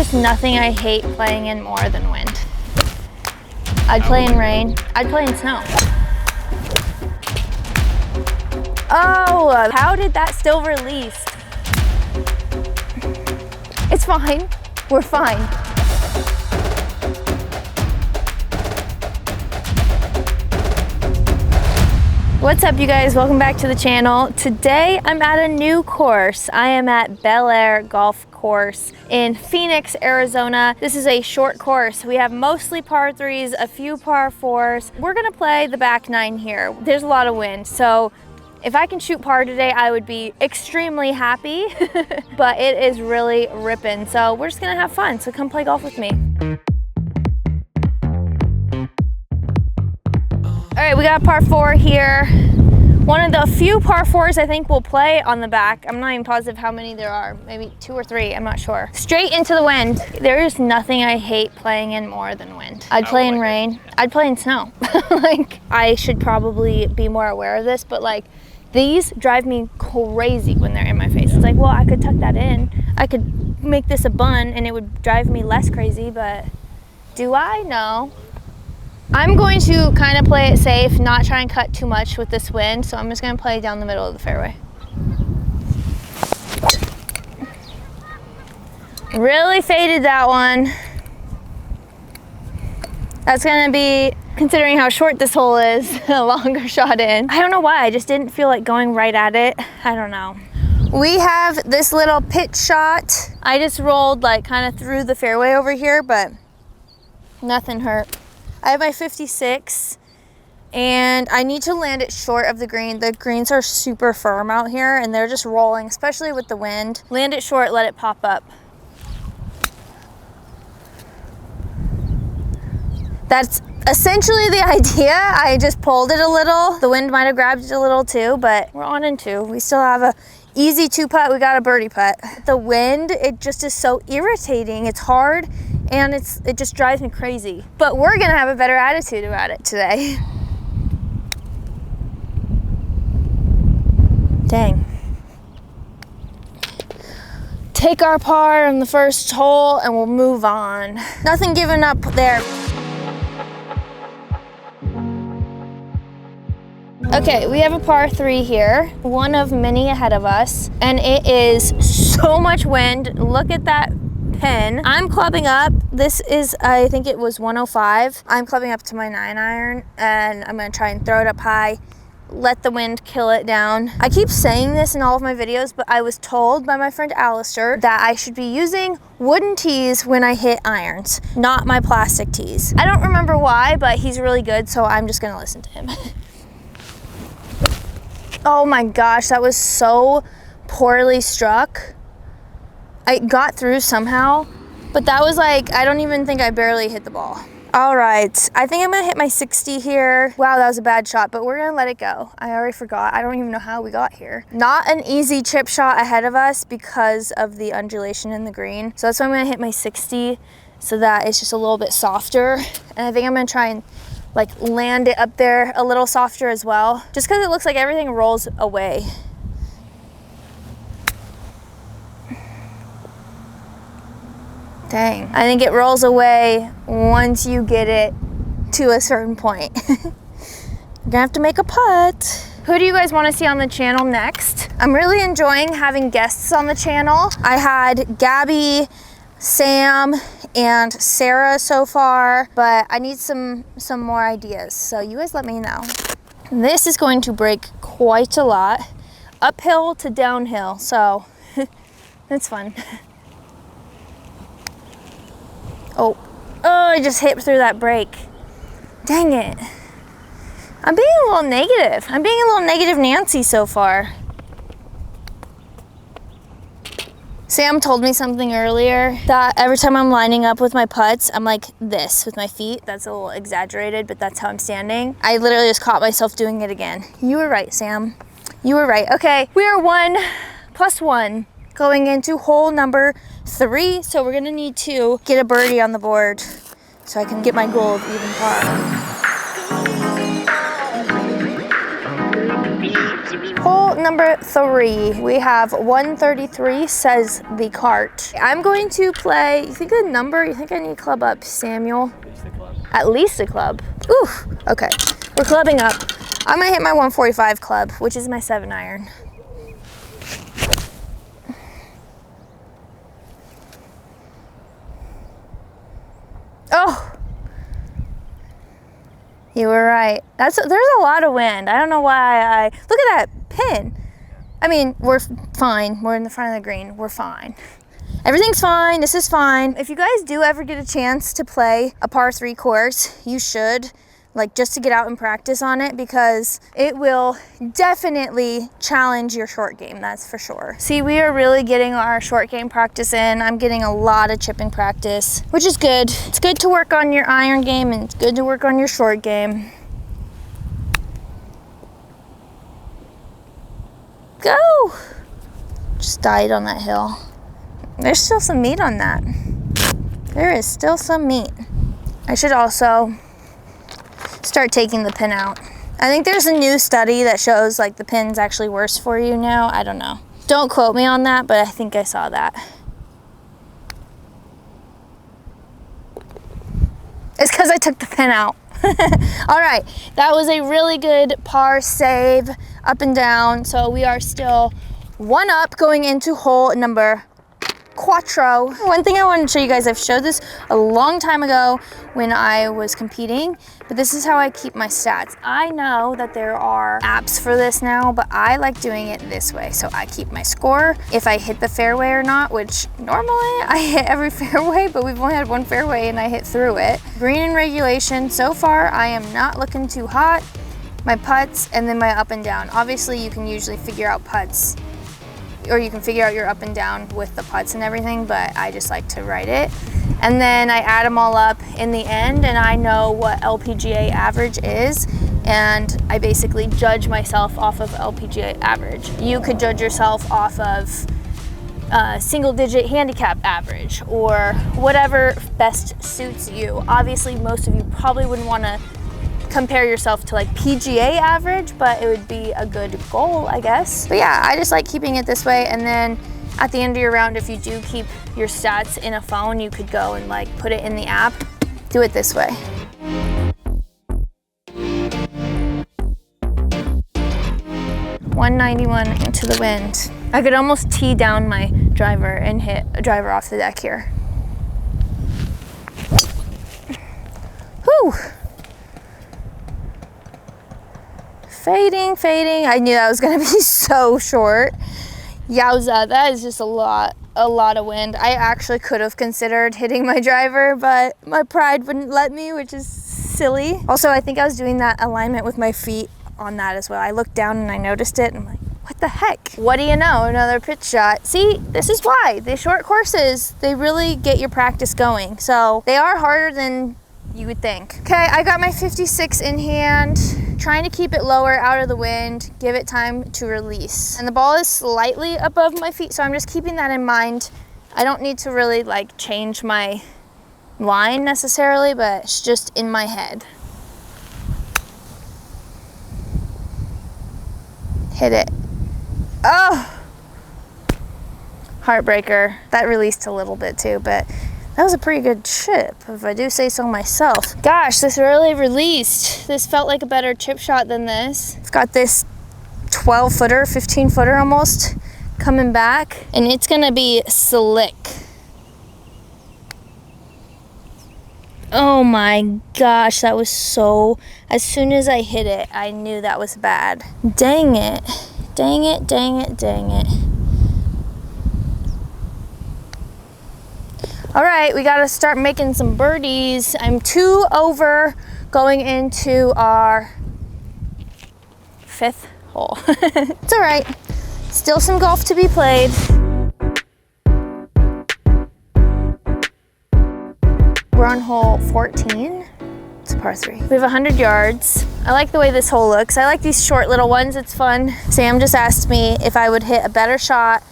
is nothing I hate playing in more than wind. I'd play in rain. I'd play in snow. Oh, how did that still release? It's fine. We're fine. What's up, you guys? Welcome back to the channel. Today I'm at a new course. I am at Bel Air Golf Course in Phoenix, Arizona. This is a short course. We have mostly par threes, a few par fours. We're gonna play the back nine here. There's a lot of wind, so if I can shoot par today, I would be extremely happy, but it is really ripping. So we're just gonna have fun. So come play golf with me. All right, we got par four here. One of the few par fours I think we'll play on the back. I'm not even positive how many there are, maybe 2 or 3, I'm not sure. Straight into the wind. There is nothing I hate playing in more than wind. I'd play in rain, I'd play in snow. Like, I should probably be more aware of this, but like, these drive me crazy when they're in my face. It's like, well, I could tuck that in. I could make this a bun and it would drive me less crazy, but do I? No. I'm going to kind of play it safe, not try and cut too much with this wind, so I'm just going to play down the middle of the fairway. Really faded that one. That's going to be, considering how short this hole is, a longer shot in. I don't know why, I just didn't feel like going right at it. I don't know. We have this little pitch shot. I just rolled like kind of through the fairway over here, but nothing hurt. I have my 56 and I need to land it short of the green. The greens are super firm out here and they're just rolling, especially with the wind. Land it short, let it pop up. That's essentially the idea. I just pulled it a little. The wind might have grabbed it a little too, but we're on in 2. We still have a easy 2-putt. We got a birdie putt. The wind, it just is so irritating. It's hard. And it just drives me crazy. But we're gonna have a better attitude about it today. Dang. Take our par on the first hole and we'll move on. Nothing given up there. Okay, we have a par 3 here, one of many ahead of us, and it is so much wind. Look at that pin. I'm clubbing up. This is, I think it was 105. I'm clubbing up to my 9-iron and I'm gonna try and throw it up high, let the wind kill it down. I keep saying this in all of my videos, but I was told by my friend Alistair that I should be using wooden tees when I hit irons, not my plastic tees. I don't remember why, but he's really good, so I'm just gonna listen to him. Oh my gosh, that was so poorly struck. I got through somehow, but that was like, I don't even think I barely hit the ball. All right, I think I'm gonna hit my 60 here. Wow, that was a bad shot, but we're gonna let it go. I already forgot. I don't even know how we got here. Not an easy chip shot ahead of us because of the undulation in the green. So that's why I'm gonna hit my 60 so that it's just a little bit softer. And I think I'm gonna try and like land it up there a little softer as well, just because it looks like everything rolls away. Dang, I think it rolls away once you get it to a certain point. You're gonna have to make a putt. Who do you guys want to see on the channel next? I'm really enjoying having guests on the channel. I had Gabby, Sam, and Sarah so far, but I need some more ideas, so you guys let me know. This is going to break quite a lot, uphill to downhill, so it's fun. Oh, I just hit through that break. Dang it. I'm being a little negative. I'm being a little negative Nancy so far. Sam told me something earlier that every time I'm lining up with my putts, I'm like this with my feet. That's a little exaggerated, but that's how I'm standing. I literally just caught myself doing it again. You were right, Sam. You were right. Okay, we are 1+1 going into hole number 3. So we're gonna need to get a birdie on the board so I can get my goal of even par. Hole number 3. We have 133, says the cart. I'm going to play, you think a number? You think I need to club up, Samuel? At least a club. Ooh, okay. We're clubbing up. I'm gonna hit my 145 club, which is my 7-iron. Oh, you were right. There's a lot of wind. I don't know why look at that pin. I mean, we're fine. We're in the front of the green. We're fine. Everything's fine. This is fine. If you guys do ever get a chance to play a par 3 course, you should, like, just to get out and practice on it, because it will definitely challenge your short game, that's for sure. See, we are really getting our short game practice in. I'm getting a lot of chipping practice, which is good. It's good to work on your iron game, and it's good to work on your short game. Go! Just died on that hill. There's still some meat on that. There is still some meat. I should also start taking the pin out. I think there's a new study that shows like the pin's actually worse for you now. I don't know. Don't quote me on that, but I think I saw that. It's because I took the pin out. All right, that was a really good par save, up and down. So we are still 1 up going into hole number 4. One thing I wanted to show you guys, I've showed this a long time ago when I was competing, but this is how I keep my stats. I know that there are apps for this now, but I like doing it this way. So I keep my score, if I hit the fairway or not, which normally I hit every fairway, but we've only had 1 fairway and I hit through it. Green and regulation, so far I am not looking too hot. My putts, and then my up and down. Obviously you can usually figure out putts, or you can figure out your up and down with the putts and everything, but I just like to write it. And then I add them all up in the end, and I know what LPGA average is, and I basically judge myself off of LPGA average. You could judge yourself off of single-digit handicap average, or whatever best suits you. Obviously, most of you probably wouldn't want to compare yourself to like PGA average, but it would be a good goal, I guess. But yeah, I just like keeping it this way, and then at the end of your round, if you do keep your stats in a phone, you could go and like put it in the app. Do it this way. .191 into the wind. I could almost tee down my driver and hit a driver off the deck here. Whew. Fading, fading. I knew that was gonna be so short. Yowza, that is just a lot of wind. I actually could have considered hitting my driver, but my pride wouldn't let me, which is silly. Also, I think I was doing that alignment with my feet on that as well. I looked down and I noticed it, and I'm like, what the heck? What do you know? Another pitch shot. See, this is why. The short courses, they really get your practice going. So they are harder than you would think. Okay, I got my 56 in hand. Trying to keep it lower, out of the wind, give it time to release. And the ball is slightly above my feet, so I'm just keeping that in mind. I don't need to really like change my line necessarily, but it's just in my head. Hit it. Oh! Heartbreaker. That released a little bit too, but that was a pretty good chip, if I do say so myself. Gosh, this really released. This felt like a better chip shot than this. It's got this 12-footer, 15-footer almost, coming back, and it's gonna be slick. Oh my gosh, that was so, as soon as I hit it, I knew that was bad. Dang it, dang it, dang it, dang it. All right, we gotta start making some birdies. I'm 2 over going into our 5th hole. It's all right, still some golf to be played. We're on hole 14. It's a par 3. We have 100 yards. I like the way this hole looks. I like these short little ones, it's fun. Sam just asked me if I would hit a better shot,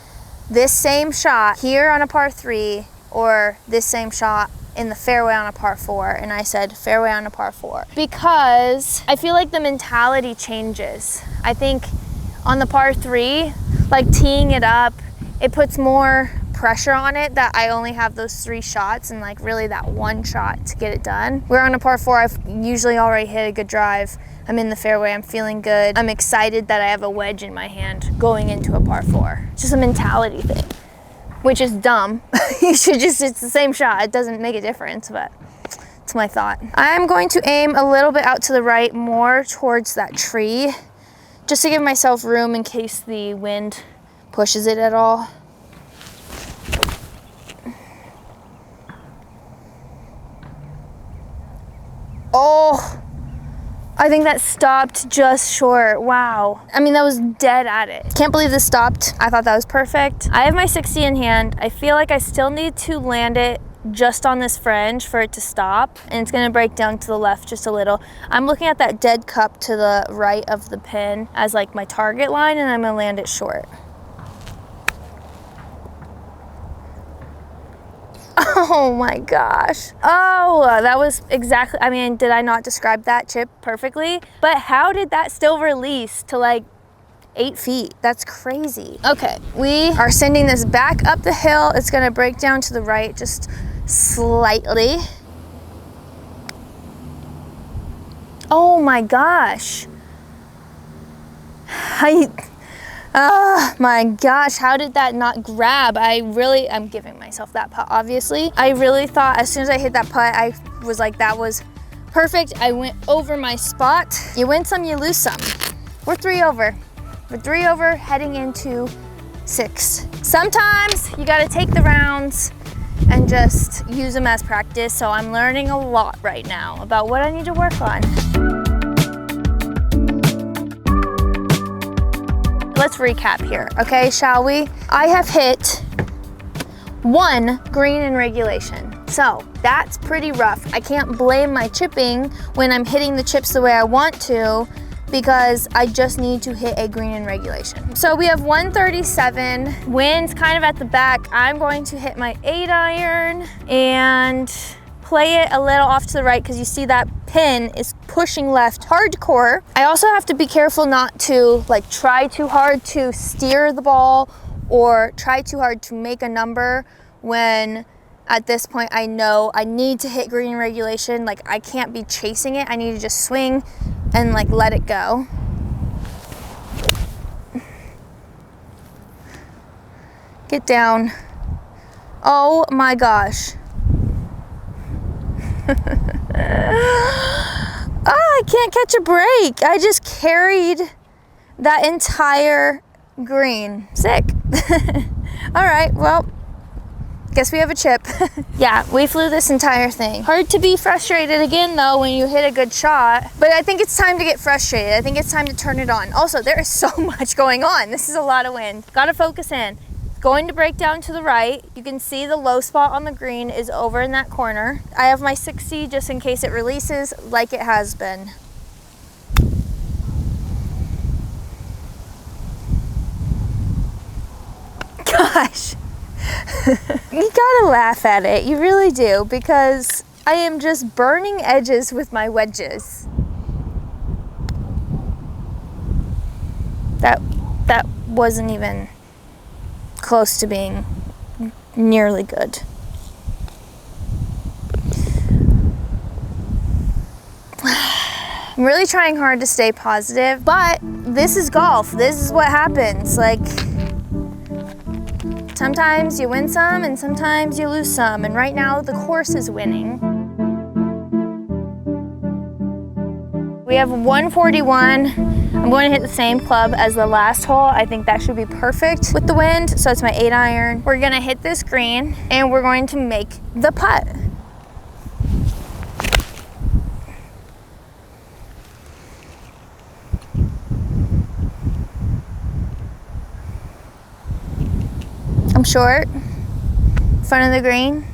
this same shot here on a par 3, or this same shot in the fairway on a par 4, and I said fairway on a par 4, because I feel like the mentality changes. I think on the par 3, like teeing it up, it puts more pressure on it that I only have those 3 shots and like really that 1 shot to get it done. We're on a par 4, I've usually already hit a good drive. I'm in the fairway, I'm feeling good. I'm excited that I have a wedge in my hand going into a par 4. It's just a mentality thing, which is dumb. You should just, it's the same shot. It doesn't make a difference, but it's my thought. I'm going to aim a little bit out to the right, more towards that tree, just to give myself room in case the wind pushes it at all. Oh, I think that stopped just short. Wow. I mean, that was dead at it. Can't believe this stopped. I thought that was perfect. I have my 60 in hand. I feel like I still need to land it just on this fringe for it to stop, and it's gonna break down to the left just a little. I'm looking at that dead cup to the right of the pin as like my target line, and I'm gonna land it short. Oh my gosh. Oh, that was exactly, I mean, did I not describe that chip perfectly? But how did that still release to like 8 feet? That's crazy. Okay, we are sending this back up the hill. It's gonna break down to the right just slightly. Oh my gosh. Oh my gosh, how did that not grab? I'm giving myself that putt, obviously. I really thought as soon as I hit that putt, I was like, that was perfect. I went over my spot. You win some, you lose some. We're 3 over. We're 3 over heading into 6. Sometimes you gotta take the rounds and just use them as practice. So I'm learning a lot right now about what I need to work on. Let's recap here, okay, shall we? I have hit 1 green in regulation. So that's pretty rough. I can't blame my chipping when I'm hitting the chips the way I want to, because I just need to hit a green in regulation. So we have 137, wind's kind of at the back. I'm going to hit my 8-iron and play it a little off to the right, because you see that pin is pushing left hardcore. I also have to be careful not to like try too hard to steer the ball or try too hard to make a number when at this point I know I need to hit green regulation. Like I can't be chasing it. I need to just swing and like let it go. Get down. Oh my gosh. I can't catch a break. I just carried that entire green. Sick. All right, well, guess we have a chip. Yeah, we flew this entire thing. Hard to be frustrated again though when you hit a good shot, but I think it's time to get frustrated. I think it's time to turn it on. Also, there is so much going on. This is a lot of wind. Gotta focus in. Going to break down to the right. You can see the low spot on the green is over in that corner. I have my 60 just in case it releases like it has been. Gosh, you gotta laugh at it, you really do, because I am just burning edges with my wedges. That wasn't even close to being nearly good. I'm really trying hard to stay positive, but this is golf. This is what happens. Like, sometimes you win some and sometimes you lose some, and right now the course is winning. We have 141. I'm going to hit the same club as the last hole. I think that should be perfect with the wind. So it's my 8-iron. We're gonna hit this green and we're going to make the putt. I'm short, front of the green,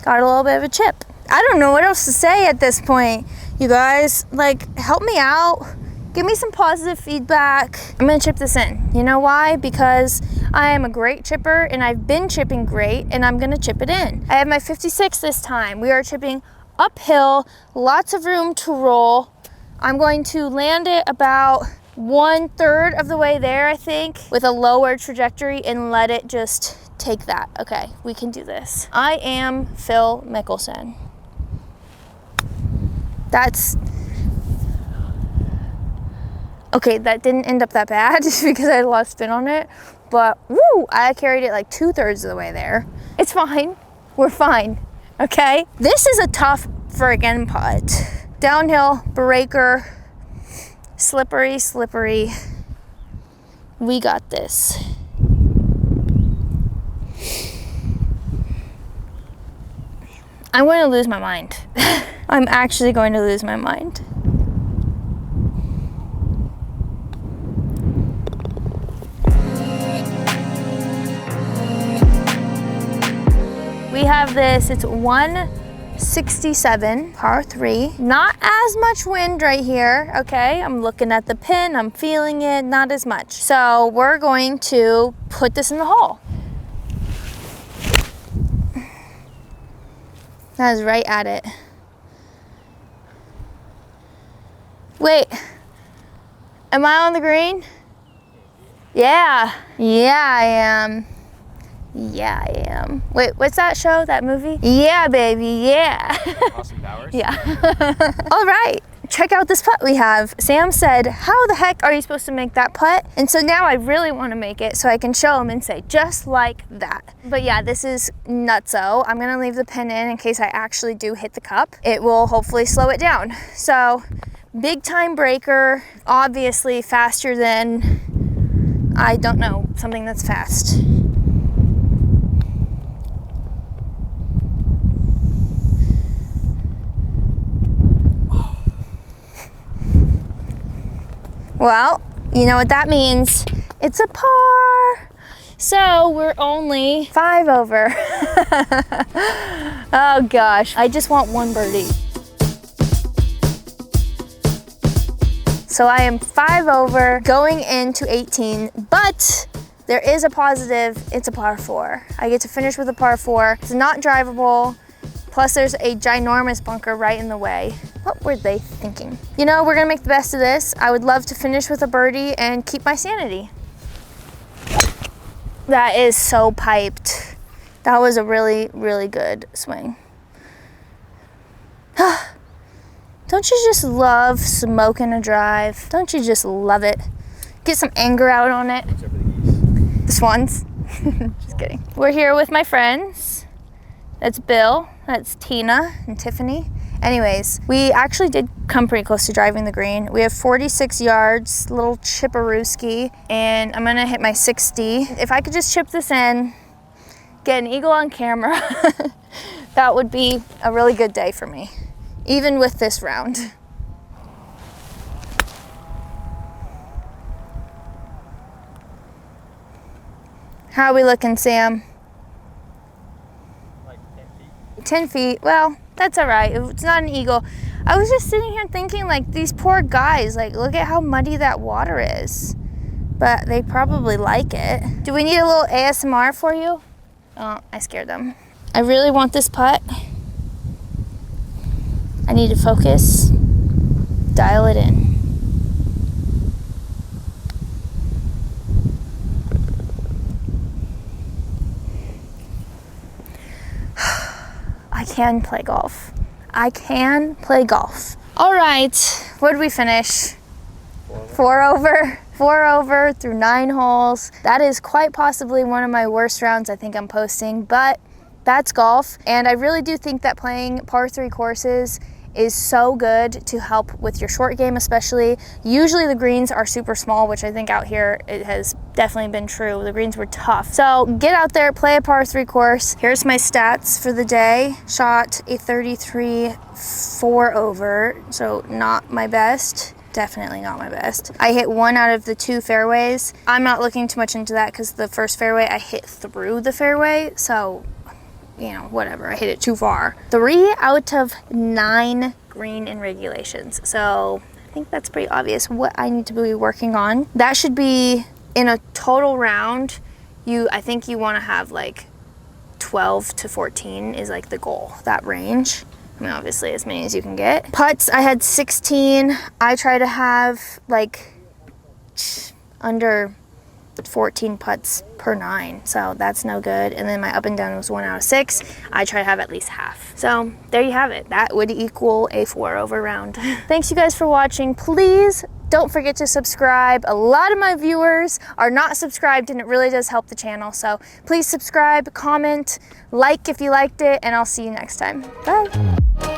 got a little bit of a chip. I don't know what else to say at this point. You guys, like, help me out. Give me some positive feedback. I'm gonna chip this in. You know why? Because I am a great chipper and I've been chipping great, and I'm gonna chip it in. I have my 56 this time. We are chipping uphill, lots of room to roll. I'm going to land it about 1/3 of the way there, I think, with a lower trajectory, and let it just take that. Okay, we can do this. I am Phil Mickelson. That's... Okay, that didn't end up that bad because I had a lot of spin on it, but woo, I carried it like 2/3 of the way there. It's fine, we're fine, okay? This is a tough friggin' putt. Downhill, breaker, slippery, slippery. We got this. I'm going to lose my mind. I'm actually going to lose my mind. We have this, it's 167, par 3. Not as much wind right here, okay? I'm looking at the pin, I'm feeling it, not as much. So we're going to put this in the hole. That is right at it. Wait, am I on the green? Yeah, I am. Yeah, I am. Wait, what's that show, that movie? Yeah, baby, yeah. Austin Powers? Yeah. All right, check out this putt we have. Sam said, how the heck are you supposed to make that putt? And so now I really want to make it so I can show him and say, just like that. But yeah, this is nutso. I'm gonna leave the pin in case I actually do hit the cup. It will hopefully slow it down. So, big time breaker, obviously faster than, I don't know, something that's fast. Well, you know what that means. It's a par. So we're only 5 over. Oh gosh, I just want one birdie. So I am 5 over going into 18, but there is a positive, it's a par 4. I get to finish with a par 4. It's not drivable. Plus there's a ginormous bunker right in the way. What were they thinking? You know, we're gonna make the best of this. I would love to finish with a birdie and keep my sanity. That is so piped. That was a really, really good swing. Don't you just love smoking a drive? Don't you just love it? Get some anger out on it. The swans. Just kidding. We're here with my friends. That's Bill, that's Tina and Tiffany. Anyways, we actually did come pretty close to driving the green. We have 46 yards, little chipperooski, and I'm gonna hit my 60. If I could just chip this in, get an eagle on camera, that would be a really good day for me, even with this round. How are we looking, Sam? Like 10 feet. 10 feet, well, that's all right. It's not an eagle. I was just sitting here thinking, like, these poor guys, like, look at how muddy that water is. But they probably like it. Do we need a little ASMR for you? Oh, I scared them. I really want this putt. I need to focus, dial it in. I can play golf. I can play golf. All right, what did we finish? 4 over. 4 over through 9 holes. That is quite possibly one of my worst rounds I think I'm posting, but that's golf. And I really do think that playing par 3 courses is so good to help with your short game especially. Usually the greens are super small, which I think out here it has definitely been true. The greens were tough. So get out there, play a par 3 course. Here's my stats for the day. Shot a 33 4 over, so not my best. Definitely not my best. I hit 1 out of the 2 fairways. I'm not looking too much into that because the first fairway I hit through the fairway, so you know, whatever, I hit it too far. 3 out of 9 green in regulations. So I think that's pretty obvious what I need to be working on. That should be in a total round. I think you want to have like 12 to 14 is like the goal, that range. I mean, obviously as many as you can get. Putts, I had 16. I try to have like under 14 putts per 9, so that's no good. And then my up and down was 1 out of 6. I try to have at least half. So there you have it. That would equal a 4 over round. Thanks you guys for watching. Please don't forget to subscribe. A lot of my viewers are not subscribed, and it really does help the channel. So please subscribe, comment, like if you liked it, and I'll see you next time. Bye.